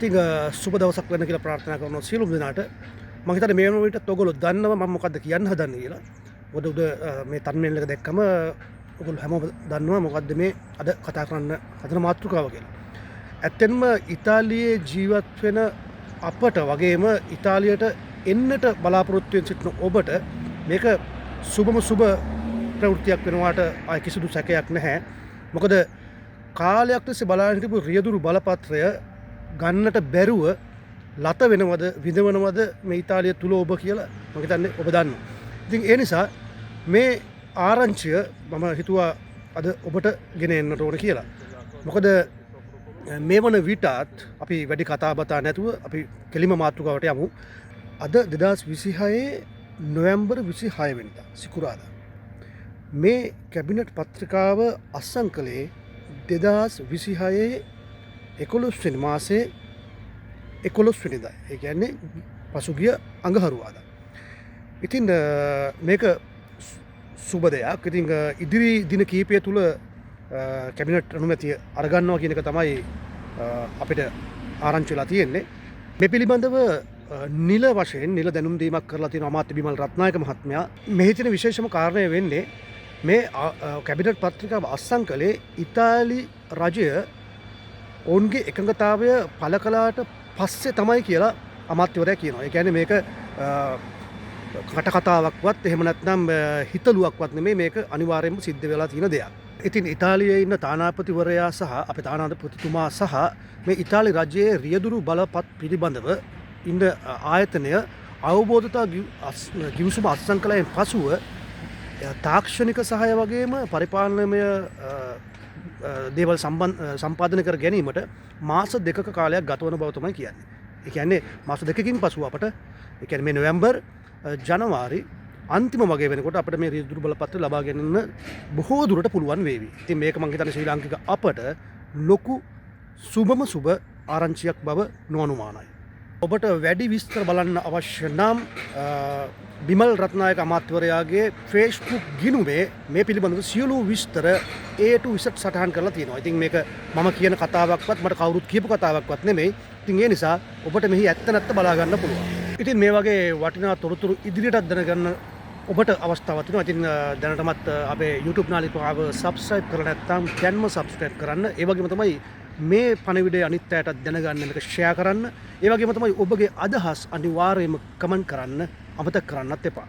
ඉතින් සුබ දවසක් වෙන්න කියලා ප්‍රාර්ථනා කරනවා සියලුම දෙනාට. මම හිතන්නේ මේ වෙන විදිහට ඔයගොල්ලෝ දන්නවා මම මොකද්ද කියන්න හදන්නේ කියලා. මොකද උද මේ තර්මේල් එක දැක්කම ඔයගොල්ලෝ හැමෝම දන්නවා මොකද්ද මේ අද කතා කරන්න හදන මාතෘකාව කියලා. ඇත්තෙන්ම ඉතාලියේ ජීවත් වෙන අපට වගේම ඉතාලියට එන්නට බලාපොරොත්තු වෙන සිටින ඔබට මේක සුබම සුබ ප්‍රවෘත්තියක් වෙනවාට ආයි කිසිදු සැකයක් නැහැ. මොකද කාලයක් තිස්සේ බලාගෙන හිටපු රියදුරු බලපත්‍රය ගන්නට බැරුව ලත වෙනවද විඳවනවද මේ ඉතාලිය තුල ඔබ කියලා මම හිතන්නේ ඔබ දන්නවා. ඉතින් ඒ නිසා මේ ආරංචිය මම හිතුවා අද ඔබට ගෙන එන්නට ඕන කියලා. මොකද මේ වන විටත් අපි වැඩි කතා බතා නැතුව අපි කෙලිම මාතෘකාවට යමු. අද 2026 නොවැම්බර් 26 වෙනිදා සිකුරාදා මේ කැබිනට් පත්‍රිකාව අත්සන් කළේ 2026 11 වෙනි මාසේ 11 වෙනිදා. ඒ කියන්නේ පසුගිය අඟහරුවාදා. ඉතින් මේක සුබ දෙයක්. ඉතින් ඉදිරි දින කීපය තුල කැබිනට් අනුමැතිය අරගන්නවා කියන එක තමයි අපිට ආරංචි වෙලා තියෙන්නේ. මේ පිළිබඳව නිල වශයෙන් නිල දැනුම් දීමක් කරලා තියෙන අමාත්‍ය බිමල් රත්නායක මහත්මයා මෙහි තියෙන විශේෂම කාරණය වෙන්නේ මේ කැබිනට් පත්‍රිකාව අත්සන් කළේ ඉතාලි රජය ඔවුන්ගේ එකඟතාවය පළ කළාට පස්සේ තමයි කියලා අමාත්‍යවරයා කියනවා. ඒ කියන්නේ මේක කටකතාවක්වත් එහෙම නැත්නම් හිතලුවක්වත් නෙමෙයි, මේක අනිවාර්යයෙන්ම සිද්ධ වෙලා තියෙන දෙයක්. ඉතින් ඉතාලියේ ඉන්න තානාපතිවරයා සහ අපේ තානාපතිතුමා සහ මේ ඉතාලි රජයේ රියදුරු බලපත් පිළිබඳව ඉන්න ආයතනය අවබෝධතා ගිවිසුම අත්සන් කළෙන් පසුව තාක්ෂණික සහාය වගේම පරිපාලනමය දේවල් සම්පාදනය කර ගැනීමට මාස 2ක කාලයක් ගතවන බව තමයි කියන්නේ. ඒ කියන්නේ මාස 2කින් පසුව අපට ඒ කියන්නේ මේ නොවැම්බර් ජනවාරි අන්තිම වගේ වෙනකොට අපිට මේ රියදුරු බලපත්‍ර ලබා ගැනීම බොහෝ දුරට පුළුවන් වේවි. ඉතින් මේක මම හිතන්නේ ශ්‍රී ලාංකික අපට ලොකු සුබම සුබ ආරංචියක් බව නොඅනුමානයි. ඔබට වැඩි විස්තර බලන්න අවශ්‍ය නම් බිමල් රත්නායක අමාත්‍යවරයාගේ Facebook ගිණුමේ මේ පිළිබඳව සියලු විස්තර A to Z සටහන් කරලා තියෙනවා. ඉතින් මේක මම කියන කතාවක්වත් මට කවුරුත් කියපු කතාවක්වත් නෙමෙයි. ඉතින් ඒ නිසා ඔබට මෙහි ඇත්ත නැත්ත බලා ගන්න පුළුවන්. ඉතින් මේ වගේ වටිනා තොරතුරු ඉදිරියටත් දැනගන්න ඔබට අවස්ථාවක් තියෙනවා. ඉතින් දැනටමත් අපේ YouTube නාලිකාව subscribe කරලා නැත්නම් දැන්ම subscribe කරන්න. ඒ වගේම තමයි මේ පණිවිඩය අනිත් අයටත් දැනගන්න මේක share කරන්න. ඒ වගේම තමයි ඔබගේ අදහස් අනිවාර්යයෙන්ම කමෙන්ට් කරන්න අමතක කරන්නත් එපා.